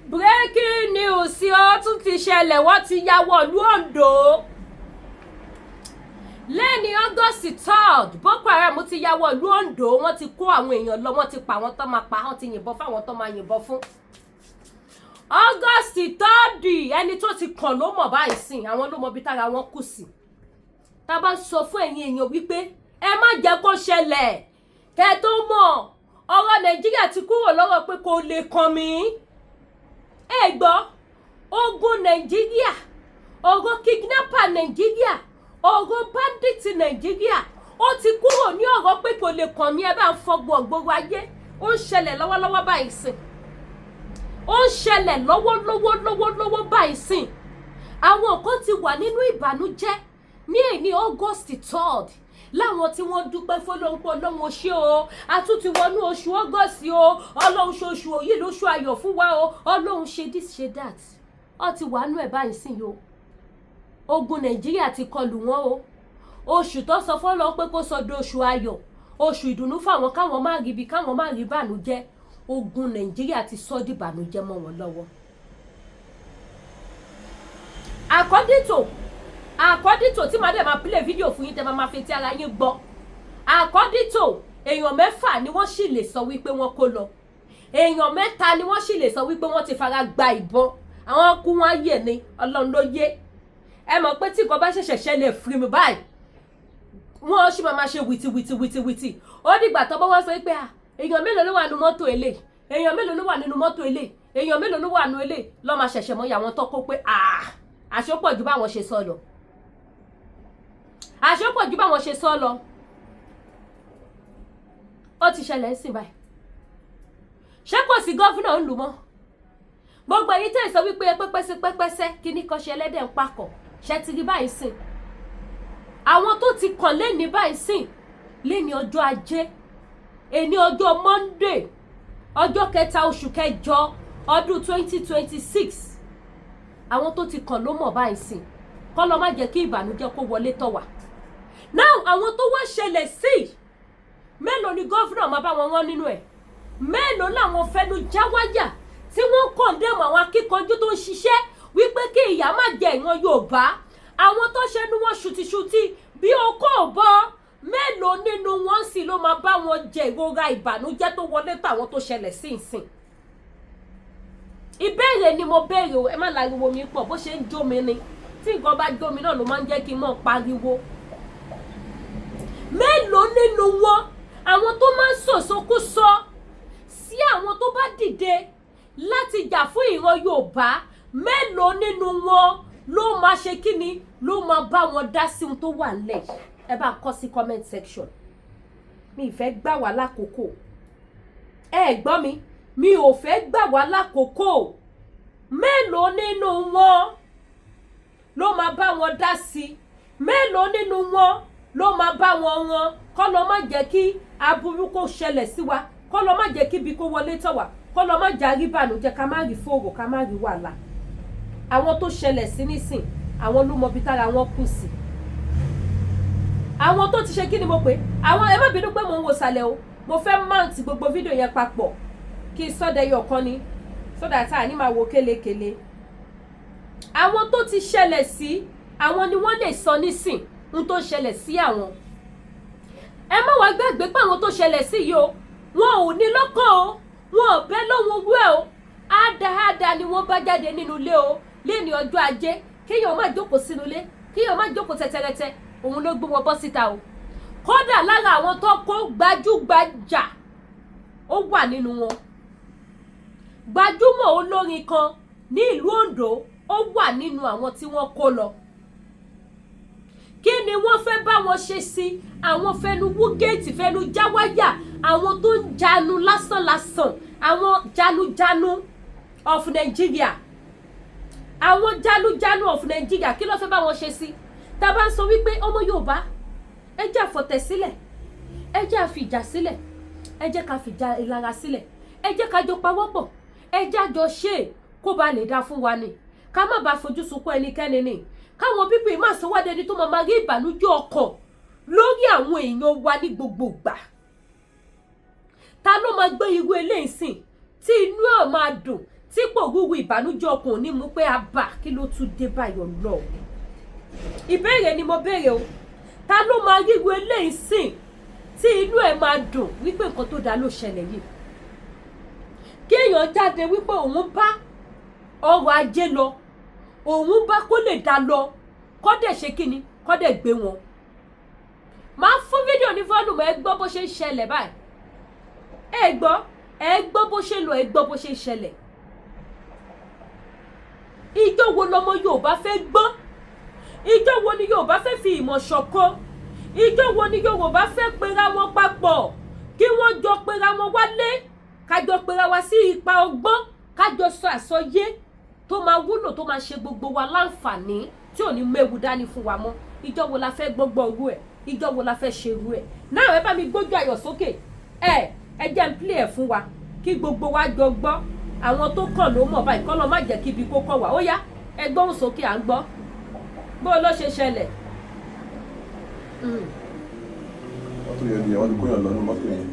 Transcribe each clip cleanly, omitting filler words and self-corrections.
Breaking news ó tún ti ṣẹlẹ̀, wọ́n ti ya wọ̀lú Ondo. Lẹ́ni August 3rd, Boko Haram ti ya wọ̀lú Ondo, wọ́n ti kó àwọn èèyàn lọ, wọ́n ti pa àwọn tó máa pa, wọ́n ti yìnbọn fáwọn tó máa yìnbọn fún. August 3rd, ẹni tó ti kàn ló mọ̀ báyìí sìn, àwọn ló mọ̀ bí tára wọn kù sí. Tá bá sọ fún ẹ̀yin èèyàn wípé ẹ má jẹ́ kó ṣẹlẹ̀, kẹ́ tó mọ̀ ọ̀rọ̀ Nàìjíríà ti kúrò lọ́wọ́ pé kò lè kàn mí. Ẹ gbọ́, ogun Nàìjíríà, ọ̀rọ̀ kidnapper Nàìjíríà, ọ̀rọ̀ bandit Nàìjíríà, ó ti kúrò ní ọ̀rọ̀ pé kò lè kàn mí, ẹ bá ń fọgbọ̀n gbogbo ayé. Ó ń ṣẹlẹ̀ lọ́wọ́lọ́wọ́ báyìí sìn. Ó ń ṣẹlẹ̀ lọ́wọ́lọ́wọ́ báyìí sìn. Àwọn kan ti wà nínú ìbànújẹ́ ní èní August 3rd. Láwọn tí wọ́n dúpẹ́ fọ́lọ́run pé Ọlọ́run ṣe o, a tún ti wọnú oṣù August o, Ọlọ́run ṣe oṣù yìí lóṣù ayọ̀ fún wa o, Ọlọ́run ṣe this ṣe that. Ó ti wà nú ẹ̀ báyìí sìn o. Ogun Nàìjíríà ti kọlù wọn o. Oṣù tó sọ fọ́lọ́run pé kó sọ di oṣù ayọ̀, oṣù ìdùnnú fáwọn káwọn má rí ibi, káwọn má rí ìbànújẹ́. Ogun Nàìjíríà ti sọ di ìbànújẹ́ mọ́ wọn lọ́wọ́. According to tí màá dẹ̀ máa play video fún yín tẹ́ máa fi ti ara yín gbọ́. According to èèyàn 6 ni wọ́n sì lè sọ wípé wọ́n kó lọ. Èèyàn 3 ni wọ́n sì lè sọ wípé wọ́n ti fara gba ìbọn. Àwọn kú wọn yè ni, Ọlọ́run ló yé. Ẹ mọ̀ pé tí nǹkan bá ṣẹ̀ṣẹ̀ ṣẹlẹ̀ free mi báyìí, wọ́n sì máa ṣe wìtì. Ó dìgbà tó bá wọ́n sọ pé èèyàn mélòó ló wà nínú mọ́tò eléyìí, èèyàn mélòó ló wà nínú mọ́tò eléyìí, èèyàn mélòó ló wà nínú eléyìí, ló máa ṣẹ̀ṣẹ̀ mọ̀ yà wọ́n tó kó pé àṣepọ̀ ju báwọn ṣe sọ lọ. Àṣepọ̀ ju báwọn ṣe sọ lọ. Ó ti ṣẹlẹ̀ sí báyìí. Ṣé kò sí gọ́fúnà ń lù mọ́? Gbogbo èyí tẹ́ sọ wípé pẹ́pẹ́sẹ́ kíní kan ṣe ẹlẹ́dẹ̀ ń pakọ̀, ṣe ti rí báyìí sìn. Àwọn tó ti kàn lẹ́ni báyìí sìn, lẹ́ni ọjọ́ ajé, èní ọjọ́ Monday, ọjọ́ 3 oṣù kẹjọ ọdún 2026. Àwọn tó ti kàn ló mọ̀ báyìí sìn. Kọ́ lọ má jẹ́ kí ìbànújẹ́ kó wọlé tọ̀ wá. Now àwọn tó wá ṣẹlẹ̀ sí, mélòó ni gọ́fúnà máa bá wọn rán nínú ẹ̀? Mélòó làwọn fẹnu jáwáyà tí wọ́n kọ̀ndẹ́mù àwọn akíkanjú tó ń ṣiṣẹ́ wípé kí ìyà má jẹ ìran Yorùbá? Àwọn tó ṣẹnu wọn ṣùtìṣùtì bí okó bọ́, mélòó nínú wọn sì ló máa bá wọn jẹ ìrora ìbànújẹ́ tó wọlé tàwọn tó ṣẹlẹ̀ sí ìsìn? Ìbéèrè ni mo béèrè o, ẹ má láriwo mi pọ̀, bó ṣe ń jó mi ni. Tí nǹkan bá jó mi náà ló máa ń jẹ́ kí n mọ̀ pariwo. Mélòó nínú wọn, àwọn tó máa ń sọ̀sọ́kúsọ sí àwọn tó bá dìde láti jà fún ìran Yorùbá, mélòó nínú wọn ló máa ṣe kíni, ló máa bá wọn dá sí ohun tó wà nílẹ̀? Ẹ bá kọ sí comment section. Mi ì fẹ́ gbà wá lákòókò. Ẹ gbọ́ mi ò fẹ́ gbà wá lákòókò. Mélòó nínú wọn ló máa bá wọn dá sí? Mélòó nínú wọn ló máa bá wọn rán? Kọ́ lọ má jẹ́ kí aburú kó ṣẹlẹ̀ sí wa, kọ́ lọ má jẹ́ kí ibi kó wọlé tọ̀ wá, kọ́ lọ má jà rí bànújẹ́, ká má rí fòrò, ká má rí wàhálà. Àwọn tó ṣẹlẹ̀ sí nísìn, àwọn ló mọ bí tára wọn kù sí. Àwọn tó ti ṣe kí ni mo pè? Àwọn, ẹ má bínú pé mo ń wo sàlẹ̀ o, mo fẹ́ mount gbogbo fídíò yẹn papọ̀ kí sọ́dẹ̀yọ̀ kan ni, sódà tá a ní máa wo kélekèle. Àwọn tó ti ṣẹlẹ̀ sí, àwọn ni wọ́n lè sọ nísìn ohun tó ṣẹlẹ̀ sí àwọn. Ẹ má wá gbàgbé pé àwọn tó ṣẹlẹ̀ sí yìí o, wọn ò ní lọ́kàn o, wọn ò bẹ́ lóhun wú ẹ̀ o. Ádáádáa ni wọ́n bá jáde nínú ilé o, léni ọjọ́ ajé, kéèyàn má jókòó sínú ilé, kéèyàn má jókòó tẹ́tẹ́rẹ́tẹ́, òun ló gbé wọn bọ́ síta o. Kódà lára àwọn tó kó gbajúgbajà, ó wà nínú wọn. Gbajúmọ̀ olórin kan ní ìlú Ondo, ó wà nínú àwọn tí wọ́n kó lọ. Kí ni wọ́n fẹ́ bá wọn ṣe sí? Àwọn fẹnu wú géètì, fẹnu jáwáyà, àwọn tó ń janu lásánlásán, àwọn janujanu of Nigeria. Àwọn janujanu of Nigeria, kí ló fẹ́ bá wọn ṣe sí? Tá bá ń sọ wípé ọmọ Yorùbá, ẹ jẹ́ àfọ̀tẹ̀ sílẹ̀, ẹ jẹ́ àfìjà sílẹ̀, ẹ jẹ́ ká fìjà ìlara sílẹ̀, ẹ jẹ́ ká jọ pawọ́pọ̀, ẹ jẹ́ àjọ ṣe kó ba lè dá fún wa ni. Ká má bá fojú sunkún ẹnikẹ́ni ni. Káwọn pípé má sọ wá dẹni tó máa rí ìbànújẹ́ ọkàn lórí àwọn èèyàn wa ní gbogbo ìgbà. Ta ló máa gbé irú eléyìí sìn tí inú ẹ̀ máa dùn, tí pòrúurú ìbànújẹ́ ọkàn ò ní mú pé àbá kí ló tún dé báyọ̀ lọ. Ìbéèrè ni mo béèrè o, ta ló máa ríru eléyìí sìn tí inú ẹ̀ máa dùn wípé nǹkan tó dáa ló ṣẹlẹ̀ yìí? Kí èèyàn jáde wípé òun bá ọrọ̀ ajé lọ, òun bá kó lè dá lọ, kó dẹ̀ ṣe kíni, kó dẹ̀ gbé wọn. Máa fún fídíò ní fọ́lùmù, ẹ gbọ́ bó ṣe ń ṣẹlẹ̀ báyìí. Ẹ gbọ́ bó ṣe lọ, ẹ gbọ́ bó ṣe ń ṣẹlẹ̀. Ìjọ wo lọmọ Yorùbá fẹ́ gbọ́? Ìjọ wo ni Yorùbá fẹ́ fi ìmọ̀ ṣọ̀kan? Ìjọ wo ni Yorùbá fẹ́ pera wọn papọ̀ kí wọ́n jọ pera wọn wálé, kájọ pera wa sí ipa ọgbọ́n, kájọ sọ àsọyé tó máa wúlò, tó máa ṣe gbogbo wa láǹfààní, tí ò ní méwu dání fún wa mọ́. Ìjọ wo la fẹ́ gbọ́gbọ́ orú ẹ̀? Ìjọ wo la fẹ́ ṣe irú ẹ̀? Náà ẹ bá mi gbójú ayọ̀ sókè. Ẹ jẹ́ n play ẹ̀ fún wa kí gbogbo wa jọ gbọ́. Àwọn tó kàn ló mọ̀ báyìí, kọ́ lọ má jẹ́ kí ibi kó kọ̀ wá. Ó yá, ẹ gbóhùn sókè, à ń gbọ́. Bó ló ṣe ṣẹlẹ̀? Mọ́tò yẹn ni wọ́n ti kóyàn lọ́nu mọ́tò yẹn.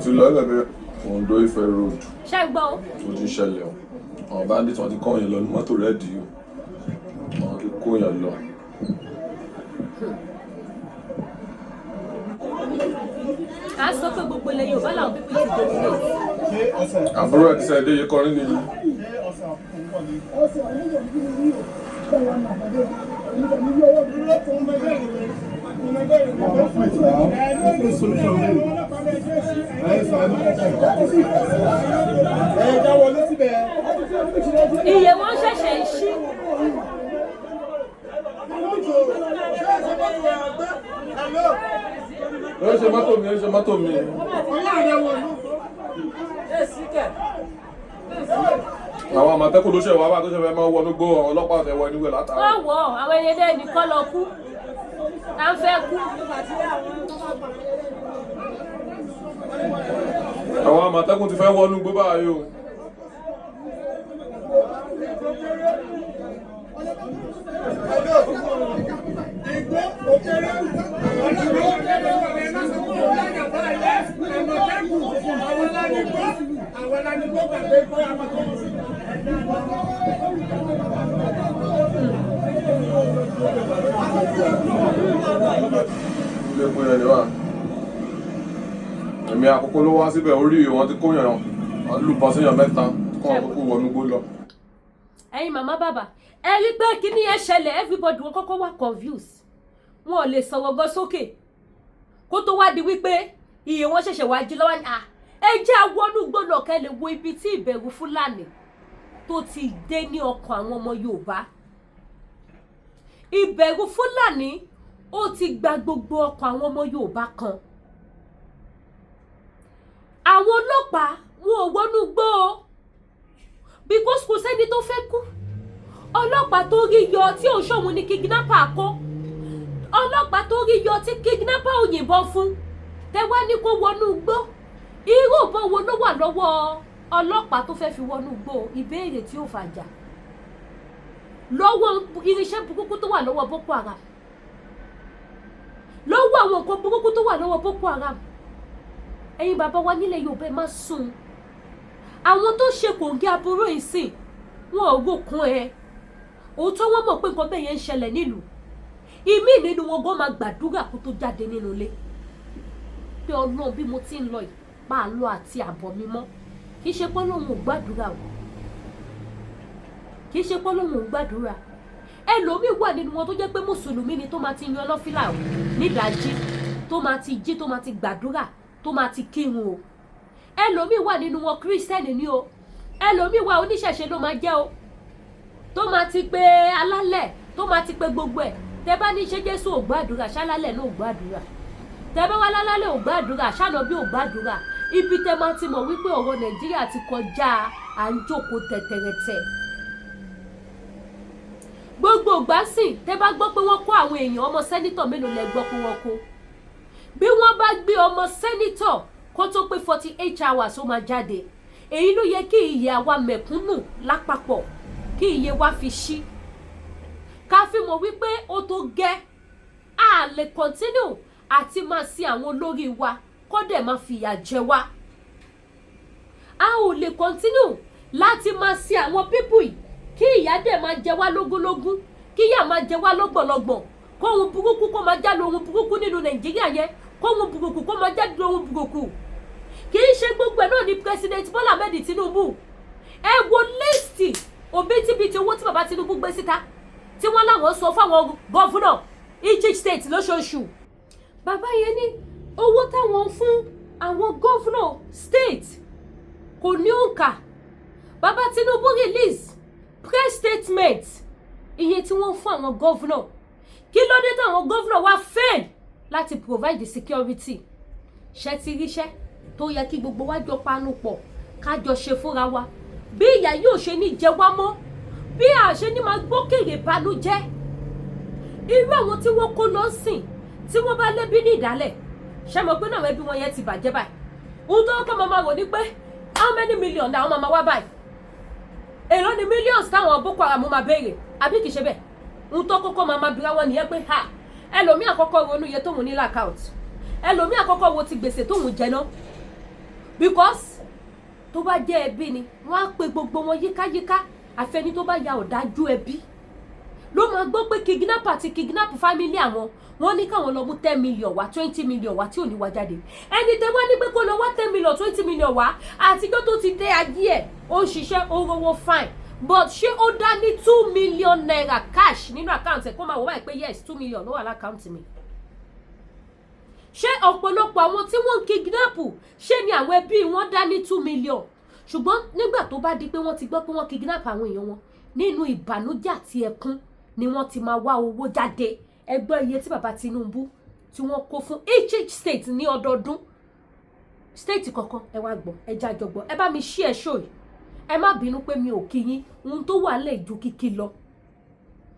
Ti lọ ẹ̀bẹ̀ Ondo Ifẹ̀ road. Ṣé gbọ́? Tó ti ṣẹlẹ̀ o. Àwọn bandits wọ́n ti kóyàn lọ́nu mọ́tò rẹ́ẹ̀dì o. Wọ́n ti kóyàn lọ. À sọ pé gbogbo ilẹ̀ Yorùbá làwọn pípé ti dominate. Àbúrò ẹ̀ ti sẹ́ ẹ̀dẹ́ yìí kọrin nìyí. Iye wọn ṣẹ̀ṣẹ̀ ń ṣí. Ẹ ṣe mọ́tò mi, ẹ ṣe mọ́tò mi. Àwọn àmọ̀tẹ́kùn ló ṣe wá bá tó ṣe fẹ́ máa wọnú gbó, àwọn ọlọ́pàá ọ̀tẹ̀ wọ níwẹ̀ látàrí. Wọ́n wọ̀ àwọn ẹni ẹlẹ́ ní kọ́ lọ kú. À ń fẹ́ kú. Àwọn àmọ̀tẹ́kùn ti fẹ́ wọnú gbó báyìí o. Èmi àkókò ló wá síbẹ̀ orí wọn ti kóyàn wọn lù bọ́ síyàn mẹ́ta kọ́ àkókò wọnú gbó lọ. Ẹ̀yin màmá bàbá, ẹ rí pé kíní yẹn ṣẹlẹ̀, everybody wọn kọ́kọ́ wà confused. Wọn ò lè sọ̀rọ̀ gan sókè. Kó tó wá di wípé iye wọn ṣẹ̀ṣẹ̀ wá jí lọ́wọ́ ni ẹ jẹ́ àwọnú gbọ́dọ̀ kẹ́ lè wo ibi tí ìbẹ̀rù Fúlàní tó ti dé ní ọkàn àwọn ọmọ Yorùbá. Ìbẹ̀rù Fúlàní ó ti gba gbogbo ọkàn àwọn ọmọ Yorùbá kan. Àwọn ọlọ́pàá wọn ò wọnú gbó o, because kò sẹ́ni tó fẹ́ kú. Ọlọ́pàá tó rí yọ tí ò ṣòun ni kidnapper kó. Ọlọ́pàá tó rí yọ tí kidnapper ò yìnbọn fún. Tẹ wá ní kó wọnú gbó. Irú ìbọn wo ló wà lọ́wọ́ ọlọ́pàá tó fẹ́ fi wọnú gbó? Ìbéèrè tí ó fàjà. Lọ́wọ́ irinṣẹ́ burúkú tó wà lọ́wọ́ Boko Haram. Lọ́wọ́ àwọn nǹkan burúkú tó wà lọ́wọ́ Boko Haram. Ẹ̀yin bàbá wa nílẹ̀ Yorùbá má sùn. Àwọn tó ṣe kòǹgẹ́ aburú ìsìn wọn ò gòkun ẹ. Òótọ́ wọn mọ̀ pé nǹkan bẹ́ẹ̀ yẹn ń ṣẹlẹ̀ nílùú. Ìmí nínú wọn gan máa gbàdúrà kó tó jáde nínú ilé. Pé Ọlọ́run bí mo ti ń lọ yìí, máa lọ àti àbọ̀ mi mọ́. Kì í ṣe pé Ọlọ́run ò gbàdúrà o. Kì í ṣe pé Ọlọ́run ò gbàdúrà. Ẹlòmíì wà nínú wọn tó jẹ́ pé Mùsùlùmí ni tó máa ti yan lọ́fílà o. Nídàájí tó máa ti jí tó máa ti gbàdúrà tó máa ti kírun o. Ẹlòmíì wà nínú wọn Kírísítẹ́nì ni o. Ẹlòmíì wà oníṣẹ̀ṣe ló máa jẹ́ o. Tó máa ti pe alálẹ̀, tó máa ti pe gbogbo ẹ̀. Tẹ bá ní ṣe Jésù ò gbàdúrà, ṣálálẹ̀ náà ò gbàdúrà. Tẹ bá wá lálálẹ̀ ò gbàdúrà, ṣánàbí ò gbàdúrà. Ibi tẹ máa ti mọ̀ wípé ọ̀rọ̀ Nàìjíríà ti kọjá à ń jókòó tẹ̀tẹ̀rẹ̀tẹ̀. Gbogbo ìgbà sìn, tẹ bá gbọ́ pé wọ́n kó àwọn èèyàn ọmọ sẹ́nítọ̀ mélòó lẹ gbọ́ pé wọ́n kó. Bí wọ́n bá gbé ọmọ sẹ́nítọ̀ kó tó pé 48 hours ó máa jáde. Èyí ló yẹ kí iye àwa mẹ̀kúnnù lápapọ̀ kí iye wa fi ṣí. Ká fi mọ̀ wípé ó tó gẹ́. A lè continue àti máa sin àwọn olórí wa kó dẹ̀ máa fìyà jẹ wá. A ò lè continue láti máa sin àwọn pípù yìí kí ìyà dẹ̀ máa jẹ wá lógúnlógún, kí ìyà máa jẹ wá lọ́gbọ̀nlọ́gbọ̀n, kóhun burúkú kó máa jáde ohun burúkú nínú Nàìjíríà yẹn, kóhun burúkú kó máa jáde ohun burúkú. Kì í ṣe gbogbo ẹ̀ náà ni President Bola Ahmed Tinubu. Ẹ wo líìsì òbítíbitì owó tí bàbá Tinubu gbé síta tí wọ́n láwọn sọ fáwọn gọ́fúnà each state lóṣooṣù. Bàbá yẹn ní owó táwọn fún àwọn gọ́fúnà state kò ní òǹkà. Bàbá Tinubu release press statement iye tí wọ́n fún àwọn gọ́fúnà. Kí ló dé táwọn gọ́fúnà wá fail láti provide the security? Ṣé ti ríṣẹ́ tó yẹ kí gbogbo wa jọ panu pọ̀ ká jọ ṣe fúnra wa? Bí ìyà yóò ṣe ní jẹ wá mọ́, bí a ṣe ní máa gbókèrè ìbànújẹ́. Irú àwọn tí wọ́n kó lọ sìn tí wọ́n bá lẹ́bí ní ìdálẹ̀, ṣé mo pé náà ẹbí wọn yẹn ti bàjẹ́ báyìí? Ohun tó kọ́ máa rò ní pé how many million làwọn máa wá báyìí? Èló ni millions táwọn Boko Haram máa béèrè? Àbí kìí ṣe bẹ́ẹ̀? Ohun tó kọ́kọ́ máa bira wọn nìyẹn pé ha ẹlòmíì àkọ́kọ́ ronú iye tóun ní lákàùntì, ẹlòmíì àkọ́kọ́ wo ti gbèsè tóun jẹ náà, because tó bá jẹ́ ẹbí ni wọ́n á pe gbogbo wọn yíkáyíká, àfẹni tó bá ya ọ̀dájú ẹbí ló máa gbọ́ pé kidnapper àti kidnap family àwọn wọ́n ní káwọn lọ mú 10 million wá 20 million wá tí ò ní wá jáde. Ẹni tẹ́ wá ní pé kó lọ wá 10 million 20 million wá àtijọ́ tó ti dé ayé ẹ̀ ó ń ṣiṣẹ́ ó rówó fine, but ṣé ó dá ní 2 million naira cash nínú àkáǹtì ẹ̀ kó máa wọ báyìí pé yes 2 million ló wà lákáǹtì mi? Ṣé ọ̀pọ̀lọpọ̀ àwọn tí wọ́n ń kidnap ṣé ni àwọn ẹbí wọn dá ní 2 million? Ṣùgbọ́n nígbà tó bá di pé wọ́n ti gbọ́ pé wọ́n kidnap àwọn èèyàn wọn, nínú ìbànújẹ́ àti ẹkún ni wọ́n ti máa wá owó jáde. Ẹgbẹ́ iye tí bàbá Tinubu tí wọ́n kó fún each state ní ọdọọdún. State kọ̀ọ̀kan ẹ wá gbọ́, ẹ jájọ gbọ́, ẹ bá mi share show yìí. Ẹ má bínú pé mi ò kí yín, ohun tó wà lẹ̀ ju kíkí lọ.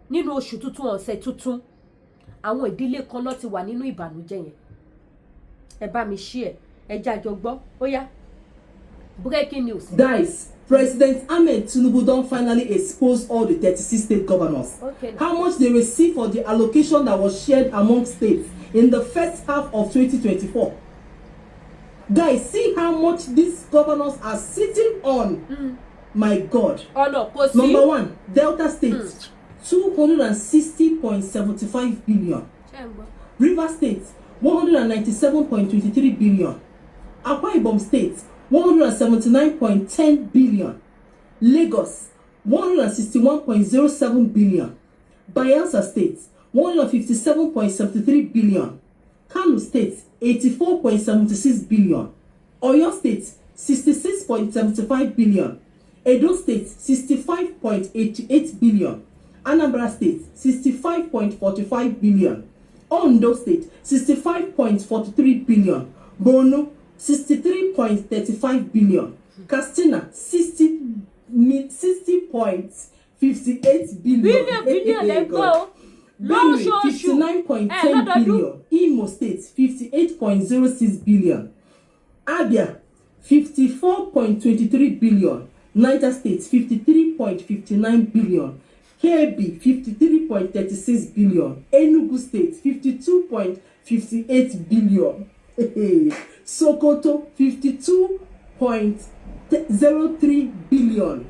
Nínú oṣù tuntun ọ̀sẹ̀ tuntun, àwọn ìdílé kan ló ti wà nínú ìbànújẹ́ yẹn. Ẹ bá mi share, ẹ jájọ gbọ́, ó yá. Breaking news. Guys, President Ahmed Tinubu don finally expose all the 36 state governors. Okay. How much they receive for the allocation that was shared among states in the first half of 2024. Guys, see how much these governors are sitting on. My God. Oh no, Number 1, Delta State, 260.75 billion. River State, 197.23 billion. Akwa Ibom State, 179.10 billion. Lagos, 161.07 billion. Bayelsa State, 157.73 billion. Kano State, 84.76 billion. Oyo State, 66.75 billion. Edo State, 65.88 billion. Anambra State, 65.45 billion. Ondo State, 65.43 billion. Borno, 63.35 billion. Katsina, 60.58 billion. Billion, go. Benue, 59.10 billion. Imo State, 58.06 billion. Abia, 54.23 billion. Niger State, 53.59 billion. Kebbi, 53.36 billion. Enugu State, 52.58 billion. Sokoto, 52.03 billion.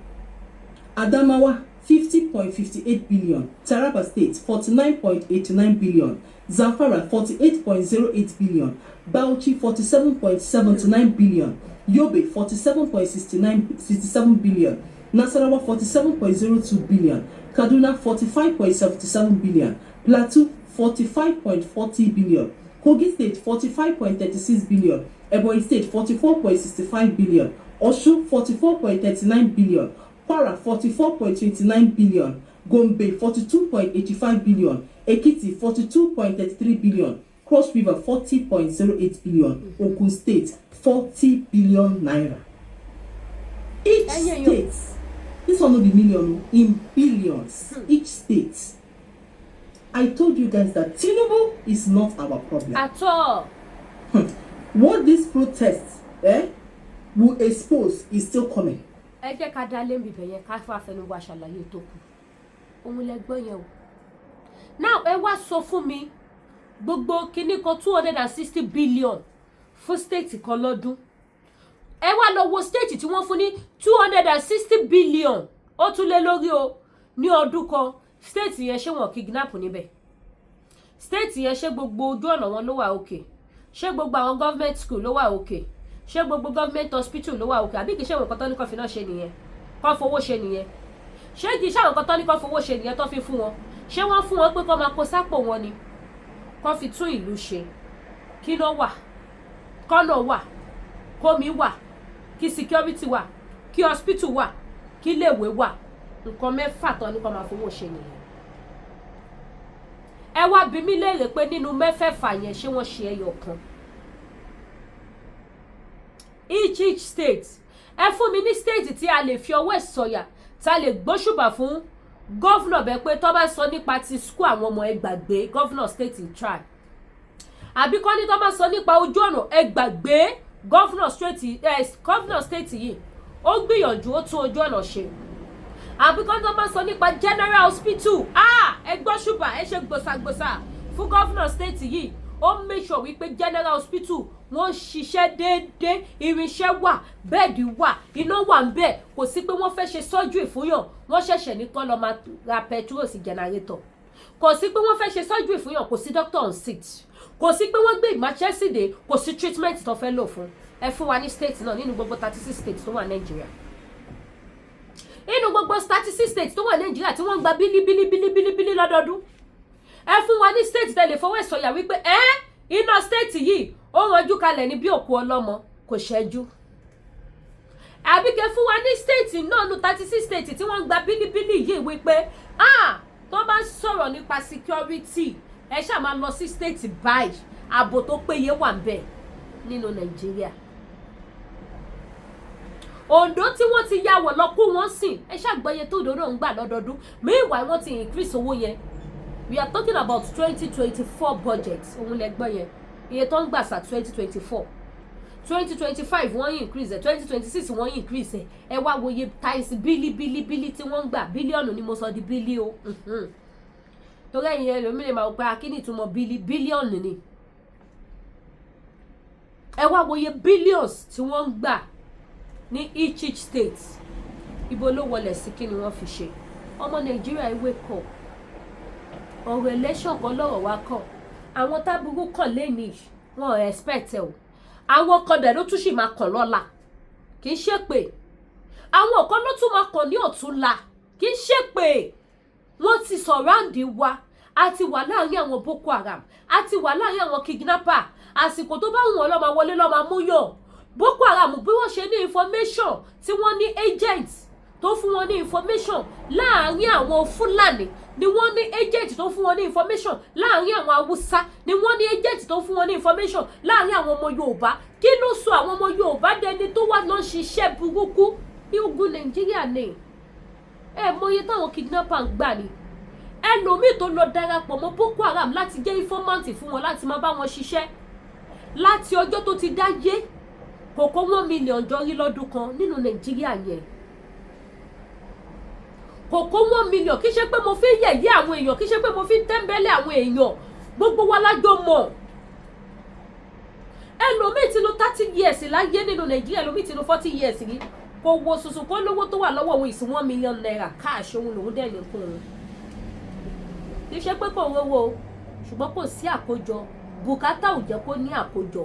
Adamawa, 50.58 billion. Taraba State, 49.89 billion. Zamfara, 48.08 billion. Bauchi, 47.79 billion. Yobe, 47.67 billion. Nasarawa, 47.02 billion. Kaduna, 45.77 billion. Plateau, 45.40 billion. Kogi State, 45.36 billion. Ebonyi State, 44.65 billion. Osun, 44.39 billion. Kwara, 44.29 billion. Gombe, 42.85 billion. Ekiti, 42.33 billion. Cross River, 40.08 billion. Ogun State, 40 billion naira. Each state, this one will be million, in billions. Each state. I told you guys that Tinubu is not our problem. At all. What this protest will expose is still coming. Ẹ jẹ́ ká dá lé mi bẹ̀yẹn ká fún àfẹnugba ṣàlàyé tó kù. Òun lẹ gbọ́ yẹn o. Now ẹ wá sọ fún mi gbogbo kinní kan 260 billion fún state kan lọ́dún ẹ wá lọ wo state tí wọ́n fún ní 260 billion ó tún lé lórí o ní ọdún kan state yẹn ṣé wọn kidnap níbẹ̀ state yẹn ṣé gbogbo ojú ọ̀nà wọn ló wà òkè ṣé gbogbo àwọn government school ló wà òkè ṣé gbogbo government hospital ló wà òkè àbí kì í ṣe àwọn kan tó ní kó fi náà ṣe nìyẹn kó fowó ṣe nìyẹn ṣé kì í ṣe àwọn kan tó ní kó fowó ṣe nìyẹn tó fi fún wọn ṣé wọ́n fún wọn pé kó máa kó sápò wọn ni kó fi tún ìlú ṣe kí ló wà kọ́nà wà kómi wà kí security wà kí hospital wà kí iléèwé wà nǹkan mẹ́fà tán ní kó máa fowó ṣe nìyẹn ẹ wá bi mí léèrè pé nínú mẹ́fẹ̀ẹ̀fà yẹn ṣé wọ́n ṣe ẹyọ kan each state ẹ fún mi ní state tí a lè fi ọwọ́ ẹ̀ sọ̀yà tá a lè gbóṣùbà fún gọ́vnà bẹ́ẹ̀ pé tó bá sọ nípa ti school àwọn ọmọ ẹ gbàgbé gọ́vnà state in try àbí kọ́ ní tó bá sọ nípa ojú ọ̀nà ẹ gbàgbé gọ́vnà state yìí ó gbìyànjú ó tún ojú ọ̀nà ṣe àbí kọ́ ní tó bá sọ nípa general hospital ẹ gbóṣùbà ẹ ṣe gbòsàgbòsà fún gọ́vnà state yìí ó make sure wípé general hospital wọ́n ṣiṣẹ́ déédéé irinṣẹ́ wà bẹ́ẹ̀dì wà iná wà ń bẹ̀ kò sí pé wọ́n fẹ́ ṣe surgery fúnyàn wọ́n ṣẹ̀ṣẹ̀ ní kán lọ máa ra petrol sí generator kò sí pé wọ́n fẹ́ ṣe surgery fúnyàn kò sí doctor on seat kò sí pé wọ́n gbé emergency dé kò sí treatment tó fẹ́ lò fún ẹ fún wa ní state náà nínú gbogbo 36 states tó wà Nàìjíríà nínú gbogbo 36 states tó wà Nàìjíríà tí wọ́n ń gba bílíbílíbílíbílí lọ́dọọdún ẹ fún wa ní state tẹ́lẹ̀ fọwọ́ ìsọ̀yà wípé iná state yìí ó ranjú kalẹ̀ ní bí òkú ọlọ́mọ kò ṣẹ́jú àbí kẹ́ fún wa ní state náà nu 36 state tí wọ́n ń gba bílíbílí yìí wípé tó bá ń sọ̀rọ̀ nípa security ẹ ṣáà máa lọ sí state báyìí ààbò tó péye wà ń bẹ̀ nínú Nàìjíríà Ondo tí wọ́n ti yàwọ̀ lọ kó wọ́n sìn ẹ ṣàgbọ́yé tó òdòdó ń gbà lọ́dọọdún meanwhile wọ́n ti increase owó yẹn we are talking about 2024 budget òun lẹ gbọ́ yẹn iye tó ń gbà sá 2024 2025 wọ́n increase ẹ̀ 2026 wọ́n increase ẹ̀ ẹ wá wòye times bílí tí wọ́n ń gbà bílíọ̀nù ni mo sọ di bílí o torí ẹ̀yin ẹlòmíràn máa gba akíní ìtumọ̀ bílíọ̀nù ni ẹ wá wòye billions tí wọ́n ń gbà ní each state ibo ló wọlé sí kí ni wọ́n fi ṣe ọmọ Nàìjíríà ìwé kọ ọ̀rọ̀ election kan lọ́rọ̀ wá kàn àwọn tábùrú kàn lẹ́nìí wọn ò expect ẹ o àwọn kan dẹ̀ ló tún sì máa kàn lọ́la kì í ṣe pé àwọn kan ló tún máa kàn ní ọ̀túnla kì í ṣe pé wọ́n ti surround wa a ti wà láàrin àwọn Boko Haram a ti wà láàrin àwọn kidnapper àsìkò tó bá wù wọ́n lọ́ máa wọlé lọ́ máa mú yàn Boko Haram bí wọ́n ṣe ní information tí wọ́n ní agent tó fún wọn ní information láàrin àwọn Fúlàní ni wọ́n ní agent tó fún wọn ní information láàrin àwọn Haúsá ni wọ́n ní agent tó fún wọn ní information láàrin àwọn ọmọ Yorùbá kí ló sọ àwọn ọmọ Yorùbá dẹni tó wà lọ ṣiṣẹ́ burúkú ní ogun Nàìjíríà ni ẹ mọye táwọn kidnapper ń gbà ni ẹlòmíì tó lọ darapọ̀ mọ́ Boko Haram láti jẹ́ informant fún wọn láti máa bá wọn ṣiṣẹ́ láti ọjọ́ tó ti dáyé kòkó 1 million jọ rí lọ́dún kan nínú Nàìjíríà yẹn kòkó 1 million kì í ṣe pé mo fi yẹ̀yẹ́ àwọn èèyàn kì í ṣe pé mo fi tẹ́ńbẹ́lẹ́ àwọn èèyàn gbogbo wa lájọ mọ̀ ẹlòmíì ti lò 30 years láyé nínú Nàìjíríà ẹlòmíì ti lò 40 years rí kò wo sùsù kó lówó tó wà lọ́wọ́ òun ìsìn 1 million naira káàṣì òun lòún dẹ̀ ní kún un kì í ṣe pé kò rówó ṣùgbọ́n kò sí àkójọ bùkátà ò jẹ́ kó ní àkójọ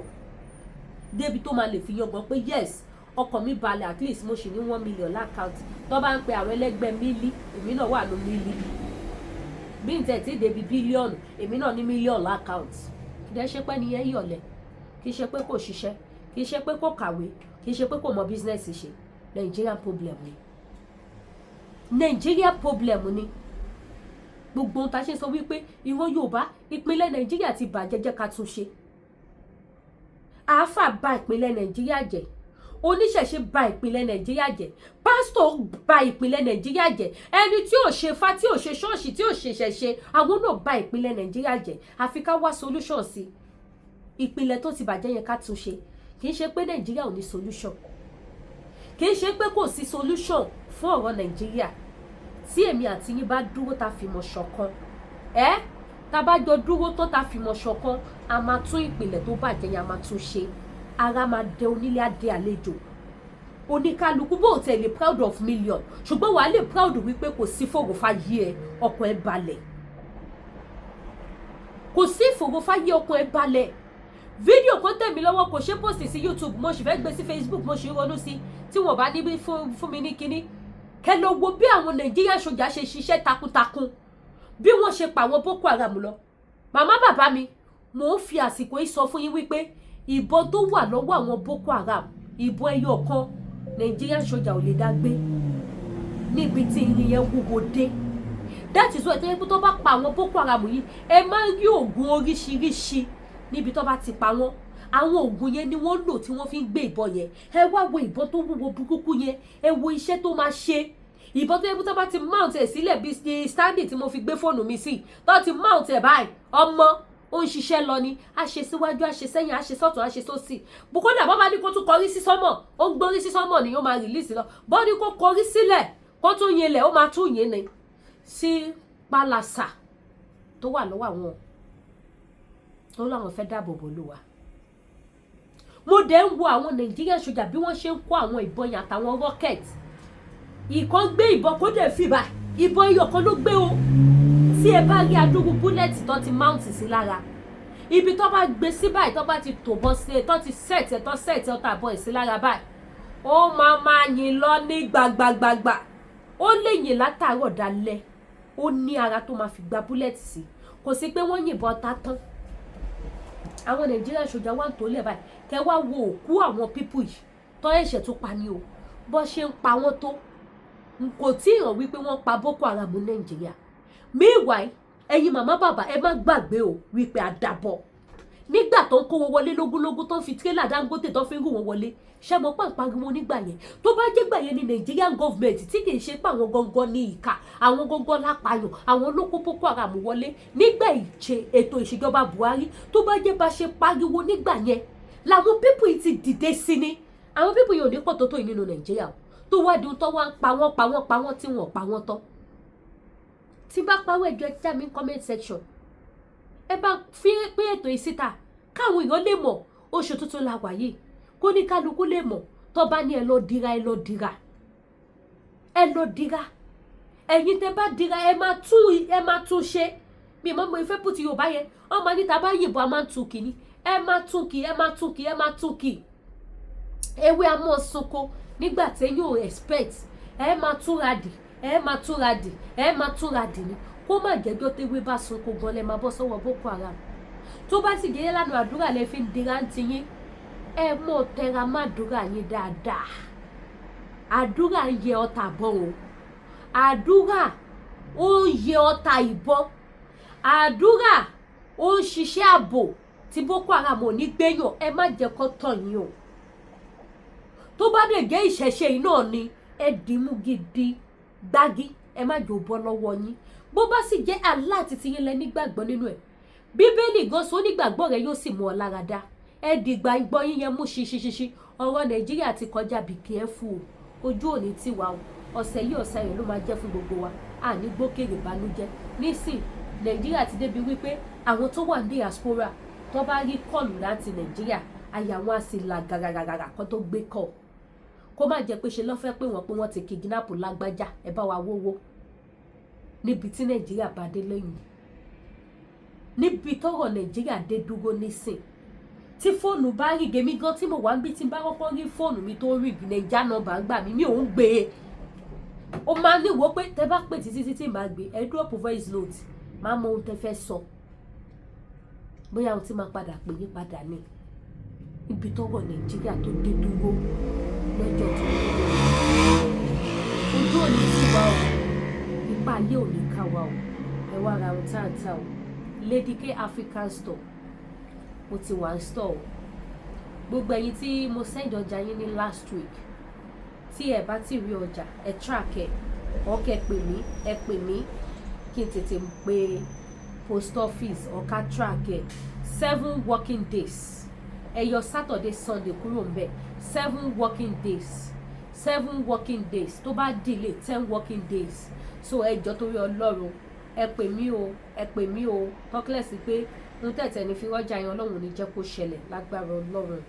débi tó máa lè fi yọgbọ́n pé yes ọkàn mi balẹ̀ at least mo ṣì ní 1 million lákàntì tó bá ń pe àwọn ẹlẹ́gbẹ́ mílí èmi náà wà ní mílí bí n tẹ̀ tí débi bílíọ̀nù èmi náà ní mílíọ̀nù lákàntì kì í ṣe pé nìyẹn yọ̀lẹ̀ kì í ṣe pé kò ṣiṣẹ́ kì í ṣe pé kò kàwé kì í ṣe pé kò mọ bísínẹ́sì ṣe Nigerian problem ni Nigerian problem ni gbogbo ohun tá a ṣe sọ wípé ìran Yorùbá ìpínlẹ̀ Nàìjíríà ti bàjẹ́ jẹ́ ká tún ṣe àáfà bà ìpínlẹ̀ Nàìjíríà jẹ́ oníṣẹ̀ṣe bà ìpínlẹ̀ Nàìjíríà jẹ́ pásítọ̀ bà ìpínlẹ̀ Nàìjíríà jẹ́ ẹni tí ò ṣe fa tí ò ṣe ṣọ́ọ̀ṣì tí ò ṣe ṣẹ̀ṣe àwọn náà bà ìpínlẹ̀ Nàìjíríà jẹ́ àfi ká wá solution sí ìpínlẹ̀ tó ti bàjẹ́ yẹn ká tún ṣe kì í ṣe pé Nàìjíríà ò ní solution kì í ṣe pé kò sí solution fún ọ̀rọ̀ Nàìjíríà tí èmi àti yín bá dúró tá fìmọ̀ ṣọ̀kan tá bá jọ dúró tó tá fìmọ̀ ṣọ̀kan a máa tún ìpìlẹ̀ tó bàjẹ́ yẹn a máa tún ṣe ara máa dẹ onílé adé àlejò oníkálukú bó tẹ̀lé proud of million ṣùgbọ́n wàá lè proud wípé kò sí fòròfáyé ẹ ọkàn ẹ balẹ̀ kò sí fòròfáyé ọkàn ẹ balẹ̀ fídíò kan tẹ̀ mí lọ́wọ́ kò ṣe post sí YouTube mo sì fẹ́ gbé sí Facebook mo sì ronú sí tí wọ́n bá níbi fún mi ní kinní kẹ́ lọ wo bí àwọn Nàìjíríà sójà ṣe ṣiṣẹ́ takuntakun bí wọ́n ṣe pa àwọn Boko Haram lọ màmá bàbá mi mò ń fi àsìkò yìí sọ fún yín wípé ìbọn tó wà lọ́wọ́ àwọn Boko Haram ìbọn ẹyọ kan Nigerian sójà ò lè dá gbé níbi tí irin yẹn wúwo dé that is why tẹ́lẹ̀ tó bá pa àwọn Boko Haram yìí ẹ máa ń rí oògùn oríṣiríṣi níbi tó bá ti pa wọ́n àwọn oògùn yẹn ni wọ́n lò tí wọ́n fi ń gbé ìbọn yẹn ẹ wá wo ìbọn tó wúwo burúkú yẹn ẹ wo iṣẹ́ tó máa ṣe ìbọn tó yẹ kó tó bá ti mount ẹ̀ sílẹ̀ bí standing tí mo fi gbé fóònù mi sí tó ti mount ẹ̀ báyìí ọmọ ó ń ṣiṣẹ́ lọ ni a ṣe síwájú a ṣe sẹ́yìn a ṣe sọ́tún a ṣe sósì bùkọ́dà bọ́ bá ní kó tún kọrí sí sọ́mọ̀ ó ń gbórí sí sọ́mọ̀ ni ó máa rìlíìsì lọ bọ́ ní kó kọrí sílẹ̀ kó tún yẹlẹ̀ ó máa tún yẹn ni sí pálásà tó wà lọ́wọ́ àwọn tó láwọn fẹ́ dáàbò bò lù wá. mo dẹ̀ ń wo àwọn Nigerian sójà bí wọ́n ṣe ń kó àwọn ìbọn yẹn àtàwọn rocket ìkan gbé ìbọn kó dẹ̀ fìbà ìbọn iyọ̀ kan ló gbé o tí ẹ bá rí adúrú búlẹ̀tì tó ti mount sí lára ibi tó bá gbé sí báyìí tó bá ti tòbọ̀ sí tó ti set ẹ̀ tó set ẹ̀ ọ̀tà bọ̀ ẹ̀ sí lára báyìí ó máa yìn lọ ní gbàgbàgbàgbà ó lè yìn látàárọ̀ dalẹ́ ó ní ara tó máa fi gba búlẹ̀tì sí kò sí pé wọ́n yìnbọn ta tán àwọn Nigerian sójà wà ń tó lẹ̀ báyìí kẹ wá wo òkú àwọn pípù yìí tó ẹ̀ṣẹ̀ tó pa ni o bó ṣe ń pa wọ́n tó kò tí ì hàn wípé wọ́n pa Boko Haram Nàìjíríà meanwhile ẹ̀yin màmá bàbá ẹ má gbàgbé o wípé àdàbọ̀ nígbà tó ń kó wọn wọlé lógúnlógún tó ń fi tírélà Dangote tó fi ń rú wọn wọlé ṣé mo pàǹpariwo nígbà yẹn tó bá jẹ́ gbà yẹn ní Nigerian government tí kì í ṣe pé àwọn gangan ní ìka àwọn gangan lápayàn àwọn olóko Boko Haram wọlé nígbà ètò ìṣèjọba Buhari tó bá jẹ́ bá ṣe pariwo nígbà yẹn làwọn pípù yìí ti dìde sí ni àwọn pípù yìí ò ní pọ̀ tó tó yìí nínú Nàìjíríà tó wá di tó wá ń pa wọ́n tí wọ́n pa wọ́n tán tí bá pawọ́ ẹjọ́ ẹja mi comment section ẹ bá fi pé ètò ìsíta káwọn èèyàn lè mọ̀ oṣù tuntun la wà yìí kó ní kálukú lè mọ̀ tó bá ní ẹ lọ dira ẹ̀yin tẹ́ bá dira ẹ máa tún ṣe mi mọ́ mo ìfẹ́ pùtì Yorùbá yẹn ọmọ níta bá yìnbọn a máa tún kì ní ẹ máa tún kì ewé a mọ̀ sunko nígbà téyàn ò expect ẹ máa túra dì ní kó má jẹ́jọ́ téwé bá sunko gan lẹ́ máa bọ́ sọ́wọ́ Boko Haram tó bá sì jẹ́ lánàá àdúrà lẹ́ fi ń dira ń tiyín ẹ mọ̀ tẹra má àdúrà yín dáadáa àdúrà ń yẹ ọta bọ́ o àdúrà ó ń yẹ ọta ìbọn àdúrà ó ń ṣiṣẹ́ ààbò tí Boko Haram ò ní gbéyàn ẹ má jẹ́ kó tàn yín o tó bá dẹ̀ jẹ́ ìṣẹ̀ṣe yìí náà ni ẹ dìímú gidi gbági ẹ má jò bọ́ lọ́wọ́ yín bó bá sì jẹ́ aláàtì tí yín lẹ nígbàgbọ́ nínú ẹ̀ Bíbélì gan sọ onígbàgbọ́ rẹ yóò sì mú ọ lára dá ẹ dìgbà ìgbọ́ yín yẹn mú ṣiṣiṣiṣi ọ̀rọ̀ Nàìjíríà ti kọjá be careful ojú òní tiwa o ọ̀sẹ̀ yìí ọ̀sẹ̀ yìí ló máa jẹ́ fún gbogbo wa àní gbókèrè ìbànújẹ́ nísìn Nàìjíríà ti débi wípé àwọn tó wà ní diaspora tó bá rí kọ́ọ̀lù láti Nàìjíríà àyà wọn á sì là gàràgàrà kan tó gbé kọ́ kó má jẹ́ pé ṣe lọ́fẹ́ pé wọ́n ti kidnap lágbájá ẹ bá wa wówó níbi tí Nàìjíríà bá dé lẹ́yìn níbi tọ́rọ̀ Nàìjíríà dé dúró nísìn tí fóònù bá rí gèmí gan tí mo wà ń bí tí n bá kọ́kọ́ rí fóònù mi tó rí Nàìjíríà nọ́mbà gbà mí mi ò ń gbé e ó máa níwò pé tẹ bá pè títí máa gbé ẹ drop voice note máa mọ ohun tẹ fẹ́ sọ bóyá ohun tí máa padà pè yí padà ní ibi tọ́rọ̀ Nàìjíríà tó dé dúró lọ́jọ́ tó ojú òní sí wa o ipa ayé ò ní ká wa o ẹ wá ra ohun táǹtà o Lady K African store mo ti wà ń store o gbogbo ẹ̀yin tí mo send ọjà yín ní last week tí ẹ bá ti rí ọjà ẹ track ẹ ọkẹ ẹ pè mí kí n tètè pe post office ọ̀ka track ẹ 7 working days ẹ yọ Saturday Sunday kúrò ń bẹ̀ 7 working days tó bá delay 10 working days so ẹjọ́ torí Ọlọ́run ẹ pè mí o tọ́kílẹ̀ sí pé ń tẹ̀tẹ̀ ní fi rọ́jà yẹn Ọlọ́run ní jẹ́ kó ṣẹlẹ̀ lágbára Ọlọ́run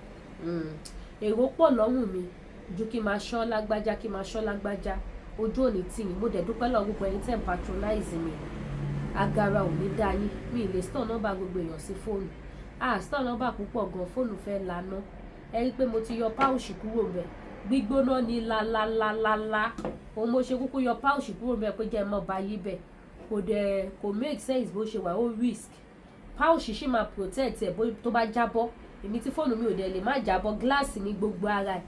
èrò pọ̀ lọ́rùn mi ju kí n máa ṣọ́ lágbájá ojú òní tì yín. Mo dẹ̀ dúpẹ́ lọ́wọ́ gbogbo ẹ̀yin tẹ́ ń patronize mi, agara ò ní dá yín. Mi ì lè store nọ́mbà gbogbo èèyàn sí fóònù, store nọ́mbà púpọ̀ gan, fóònù fẹ́ laná. Ẹ rí pé mo ti yọ páùsì kúrò ńbẹ̀, gbígbóná ní lálálálálá. Òun mo ṣe kúkú yọ páùsì kúrò ńbẹ̀ pé jẹ́ mọ́ bá yí bẹ̀, kò make sense bó ṣe wà, ó risk. Páùsì ṣì máa protect ẹ̀ tó bá jábọ́. Èmi tí fóònù mi ò dẹ̀ lè má jábọ́, gíláàsì ní gbogbo ara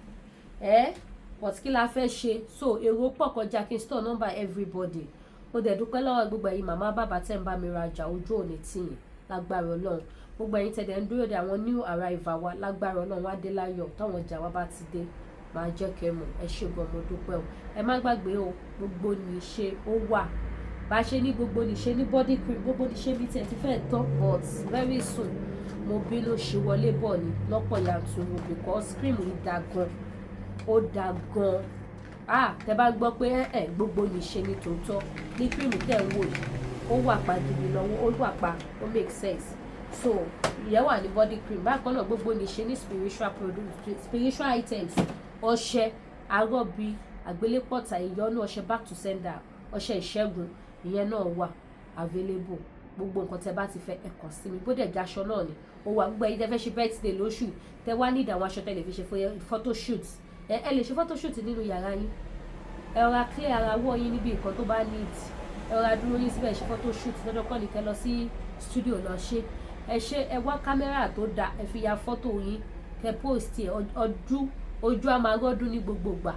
ẹ̀ but kí la fẹ́ ṣe. So èrò pọ̀ kọjá kí n store number everybody. Mo dẹ̀ dúpẹ́ lọ́wọ́ gbogbo ẹ̀yin màmá bàbá tẹ́ ń bá mi rajà, ojú òní tì yín lágbára Ọlọ́run. Gbogbo ẹ̀yin tẹ́ dẹ̀ ń dúró de àwọn new arrival wa, lágbára Ọlọ́run wá dé láyọ̀. Táwọn ọjà wa bá ti dé máa jẹ́ kẹ́ mọ̀. Ẹ ṣé gan, mo dúpẹ́ o. Ẹ má gbàgbé o, gbogbo nìṣe ó wà. Bá ṣe ní gbogbo nìṣe ní body cream, gbogbo nìṣe bí tiẹ̀ ti fẹ́ tán, but very soon mo bínú ṣe wọlé bọ̀ ni lọ́pọ̀ yanturu because cream yìí da gan, ó da gan. Tẹ́ bá gbọ́ pé gbogbo nìṣe ní tòótọ́ ní cream tẹ́ ń wò yìí, ó wà pa gidi lọ́wọ́, ó wà pa, ó make sense. So ìyẹn wà ní body cream. Bákan náà gbogbo nìṣe ní spiritual items, ọṣẹ arọ́bí, àgbélépọ̀tà, ìyọ́nú, ọṣẹ back to sender, ọṣẹ ìṣẹ́gun, ìyẹn náà wà available. Gbogbo nǹkan tẹ́ bá ti fẹ́ ẹ kàn sí mi. Bó dẹ̀ jẹ́ aṣọ náà ni ó wà. Gbogbo ẹ̀yin tẹ́ fẹ́ ṣe birthday lóṣù, tẹ́ wá need àwọn aṣọ tẹ́ lè fi ṣe photoshoot, ẹ lè ṣe photoshoot nínú yàrá yín. Ẹ rọra clear ara wọ́ yín níbi nǹkan tó bá need, ẹ rọra dúró yín síbẹ̀ ṣe photoshoot. Lọ́jọ́ kan ní kẹ́ lọ sí studio lọ ṣe. Ẹ wá kámẹ́rà tó dáa, ẹ fi ya fọ́tò yín, kẹ́ post ẹ̀. Ojú á máa rọ́dún ní gbogbo ìgbà.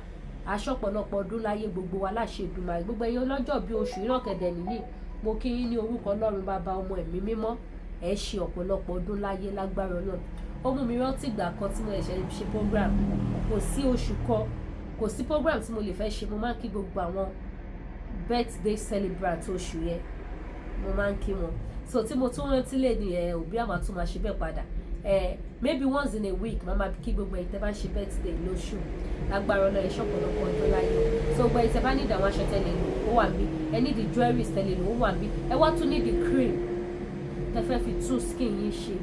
Aṣọ ọ̀pọ̀lọpọ̀ ọdún láyé gbogbo wa láṣẹ Èdùmàrè. Gbogbo ẹ̀yin ọlọ́jọ́ bí oṣù yìí náà kẹ̀dẹ̀ nìyí, mo kí yín ní orúkọ Ọlọ́run Bàbá, Ọmọ, Ẹ̀mí Mímọ́. Ẹ ṣe ọ̀pọ̀lọpọ̀ ọdún láyé lágbára Ọlọ́run. Ó mú mi rántí ìgbà kan tí mo ṣe program. Kò sí oṣù kan, kò sí program tí mo lè fẹ́ ṣe, mo máa ń kí gbogbo àwọn birthday celebrant oṣù yẹn, mo máa ń kí wọn. So tí mo tún rántí lè ní òbí àmà tún máa ṣe bẹ́ẹ̀ padà. Maybe once in a week máa kí gbogbo ẹ̀yin tẹ́ bá ń ṣe birthday lóṣù lágbára Ọlọ́run. Ẹ ṣe ọ̀pọ̀lọpọ̀ ọdún láyé. So gbogbo ẹ̀yin tẹ́ bá need àwọn aṣọ tẹ́lẹ̀ lò, ó wà níbí. Ẹ need the jewelries tẹ́lẹ̀ lò, ó wà níbí. Ẹ wá tún need the cream tẹ́ fẹ́ fi tún skin yín ṣe.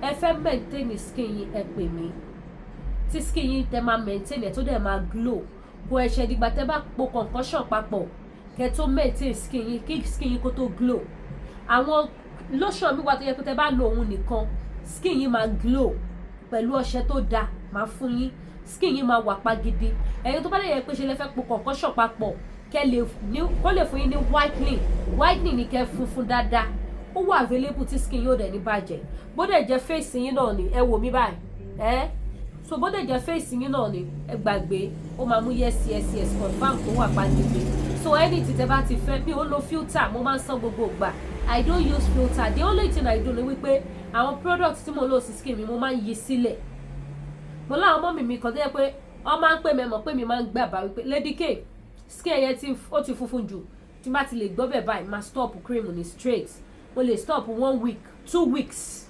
Ẹ fẹ́ maintain skin yín, ẹ pè mí. Tí skin yín tẹ́ máa maintain ẹ̀ tó dẹ̀ máa glow, kò ẹ̀ṣẹ̀ dìgbà tẹ́ bá po concussion papọ̀ kẹ́ tó maintain skin yín, kí skin yín kó tó glow. Àwọn lotion mi wà tó yẹ pé tẹ́ bá lo òun nìkan, skin yín máa glow pẹ̀lú ọṣẹ tó dáa máa fún yín. Skin yín máa wà pa gidi. Ẹ̀yin tó bá lè yẹ pé ṣe lè fẹ́ po concussion papọ̀ kó lè fún yín ní whitening ní kẹ́ funfun dáadáa, ó wà available tí skin yóò dẹ̀ ní bàjẹ́. Bó dẹ̀ jẹ́ face yín náà ni, ẹ wò mí báyìí. So bó dẹ̀ jẹ́ face yín náà ni, ẹ gbàgbé, ó máa mú yes confirm tó wà pa gidi. So anything tẹ́ bá ti fẹ́, mi ò lo filter, mo máa ń san gbogbo ìgbà. I don't use filter. The only thing I do ni wípé àwọn products tí mo lò sí skin mi mo máa ń yí sílẹ̀. Mo láwọn ọmọ mi kan tó yẹ pé wọ́n máa ń pè mẹ́mọ̀ pé mi máa ń gbà bá wípé Lady K, skin ẹ̀yẹ ó ti funfun jù, tí má ti lè gbọ́ bẹ̀ báyìí máa stop cream ní straight. Mo lè stop 1 week 2 weeks.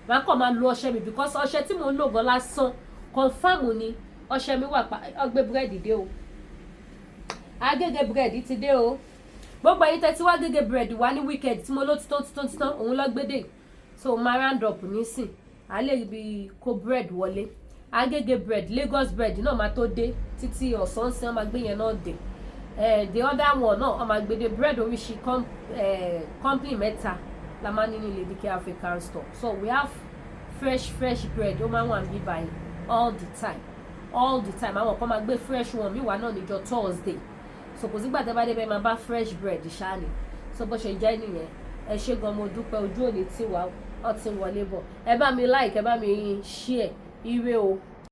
Màá kàn máa lo ọṣẹ mi because ọṣẹ tí mo ń lò gan lásán confirm ni ọṣẹ mi wà pa. Ọgbẹ́ búrẹ́dì dé o, agége búrẹ́dì ti dé o. Gbogbo ẹ̀yin tẹ́ ti wá gẹ́gẹ́ búrẹ́dì wá ní weekend tí mo ló ti tán òun lọ gbédè. So máa round up nísìn, a lè ibi kó bread wọlé. Agége bread, Lagos bread náà máa tó dé títí ọ̀sán sí wọ́n máa gbé yẹn náà dé. The other one náà wọ́n máa gbé dé bread oríṣi company mẹ́ta la máa ní ní Lady K African store. So we have fresh bread, ó máa ń wà ní báyìí all the time. Àwọn kan máa gbé fresh one mi wà náà níjọ́ Thursday. So kò sígbà tẹ́ bá débẹ̀ máa bá fresh bread ṣáà ni. So bó ṣe jẹ́ nìyẹn. Ẹ ṣé gan, mo dúpẹ́, ojú òní tí wà ó ti wọlé bọ̀. Ẹ bá mi like, ẹ bá mi share. Ire o.